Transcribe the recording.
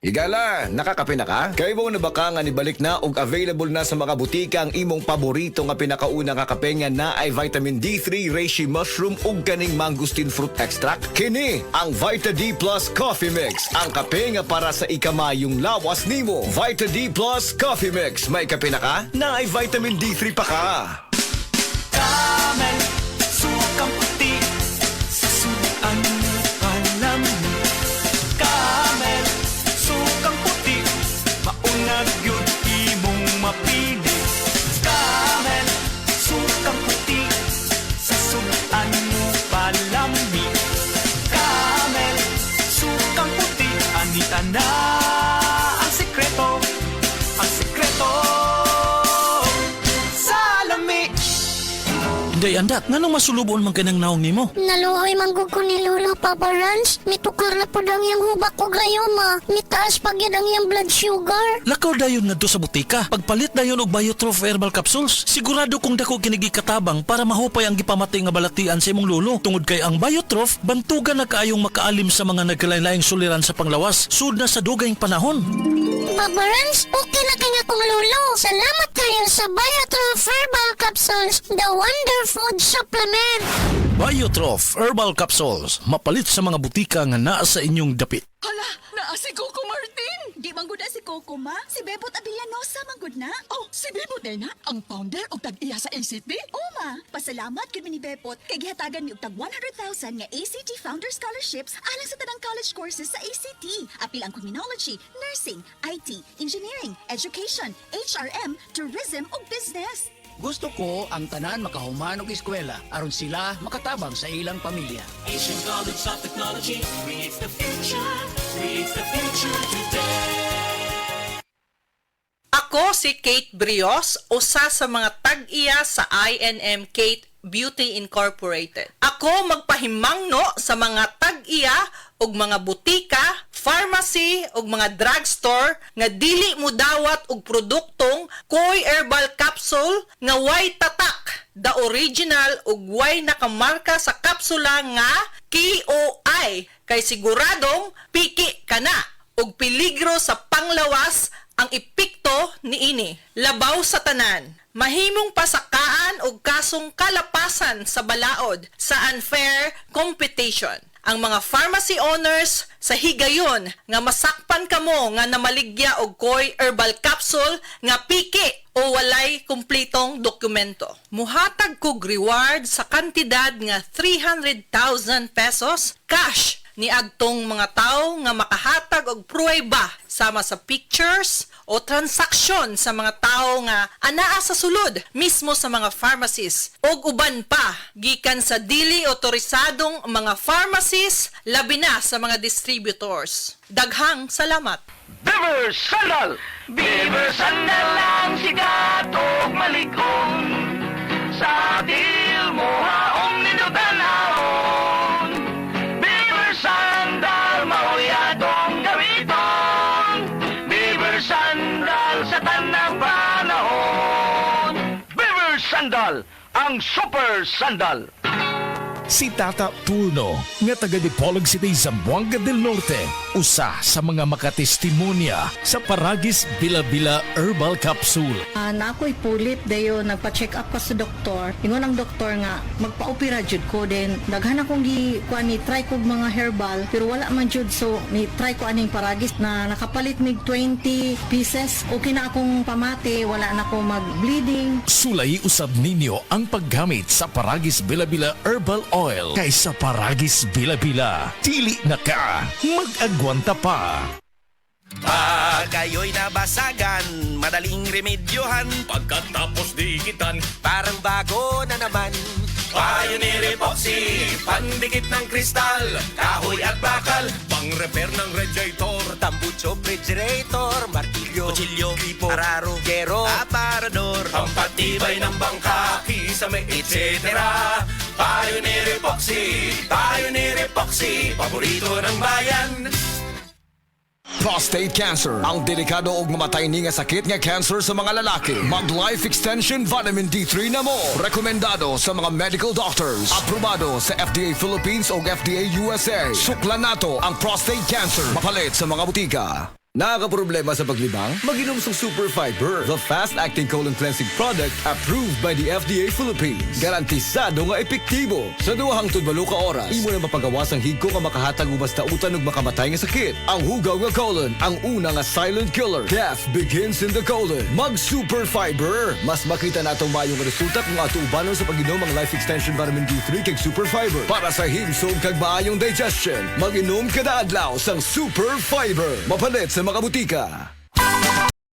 Higala, nakakape na ka? Kay mo na baka nga nibalik na ug available na sa mga butika ang imong paborito nga pinakauna nga kape nga na ay vitamin D3, reishi mushroom ug kaning mangosteen fruit extract. Kini ang Vita D Plus Coffee Mix, ang kape nga para sa ikamayong lawas nimo. Vita D Plus Coffee Mix, may kape na ka? Na ay vitamin D3 pa ka. Camel, sukang puti, susuan mo palamig. Camel, sukang puti, maunag yun imong mapili. Camel, sukang puti, susuan mo palamig. Camel, sukang puti, anita na ang sekreto, ang sekreto sa lami. Day andat, nganong masulubon man kanang naong nimo? Naluoy manggug ko ni Lolo, Papa Rans. Mitukar na po ang iyang hubak ko gayoma. Mitaas pag yan ang iyang blood sugar. Lakaw dayon ngadto sa butika. Pagpalit dayon og Biotrof herbal capsules. Sigurado kung dako kinigi katabang para mahupay ang gipamatay nga balatian sa imong lolo. Tungod kay ang Biotrof bantugan na kaayong makaalim sa mga nagkalain-laing suliran sa panglawas sud na sa dugayng panahon. Papa Rans, okay na kanya kong Lolo. Salamat kayo sa Biotrof Herbal Capsules, the Wonder Food Supplement. Biotrof herbal capsules, mapalit sa mga butika nga naa sa inyong dapit. Hala, naa si Coco Martin! Di manggod na si Coco, ma. Si Bebot Avillanosa manggod na. Oh, si Bebot na ang founder o tag-iya sa ACT? Oo, ma. Pasalamat yun ni Bebot kay gihatagan ni og tag 100,000 nga ACT Founder Scholarships alang sa tanang college courses sa ACT. Apil ang criminology, nursing, IT, engineering, education, HRM, tourism ug business. Gusto ko ang tanan makahuman og eskwela aron sila makatabang sa ilang pamilya. Asian College of Technology creates the future today. Ako si Kate Brios, usa sa mga tag-iya sa INM Kate Beauty Incorporated. Ako magpahimangno sa mga tag-iya og mga butika, pharmacy ug mga drugstore nga dili mo dawat og produktong Koy Herbal Capsule nga way tatak, the original ug way nakamarka sa kapsula nga KOI kay siguradong piki kana ug peligro sa panglawas ang epekto niini. Labaw sa tanan. Mahimong pasakaan og kasong kalapasan sa balaod sa unfair competition. Ang mga pharmacy owners sa higayon nga masakpan kamo nga namaligya og Koy Herbal Capsule nga piki o walay kumpletong dokumento. Muhatag kog reward sa kantidad nga 300,000 pesos cash ni agtong mga tao nga makahatag og pruweba sama sa pictures o transaksyon sa mga tao nga anaa sa sulod mismo sa mga pharmacies og uban pa gikan sa dili otorisadong mga pharmacies labi na sa mga distributors. Daghang salamat. Beaver Sandal! Beaver Sandal ang sikat o malikong sa dil mo haong ninutanahon. Beaver Sandal, mahuyadong gamiton. Beaver Sandal sa tanang panahon. Beaver Sandal, ang super sandal. Si Tata Turno, nga taga Dipolog City, Zamboanga del Norte, usa sa mga makatestimonya sa Paragis Bila-Bila Herbal Capsule. Na ako'y pulit dayo nagpa-check up pa sa doktor. Ingon ang doktor nga magpa-opera jud ko din. Daghan akong ni try kog mga herbal pero wala man jud, so ni try ko aning Paragis na nakapalit mig 20 pieces. Okay na akong pamati, wala na ako mag-bleeding. Sulay usab ninyo ang paggamit sa Paragis Bila-Bila Herbal Oil kaysa Paragis Bila-Bila. Dili na ka, mag-agwanta pa. Pag kayo'y nabasagan, madaling remedyohan. Pagkatapos dikitan, parang bago na naman. Pioneer Epoxy, pandikit ng kristal, kahoy at bakal, pang-repair ng radiator, tambucho, refrigerator, martilyo, kutsilyo, gripo, araro, gero, aparador, pampatibay ng bangka, kisame, etc. Pioneer Epoxy, paborito ng bayan. Prostate cancer, ang delikado ug mamatay ni nga sakit nga cancer sa mga lalaki. Mag Life Extension Vitamin D3 na mo. Rekomendado sa mga medical doctors. Aprobado sa FDA Philippines o FDA USA. Suklan nato ang prostate cancer. Mapalit sa mga butika. Nakakaproblema sa paglibang? Mag-inom sa Super Fiber, the fast-acting colon cleansing product approved by the FDA Philippines. Garantisado nga epektibo. Sa 2 hangtod 8 ka oras, imo na mapagawas ang higko nga makahatag og basta utan ug makamatay nga sakit. Ang hugaw nga colon, ang una nga silent killer. Death begins in the colon. Mag Super Fiber. Mas makita natong mayong resulta kung ato ubanon sa pag-inom ang Life Extension Vitamin D3 kag Super Fiber. Para sa himsog kag maayong digestion, mag-inom kada adlaw sang Super Fiber. Mapalit sa mga butika.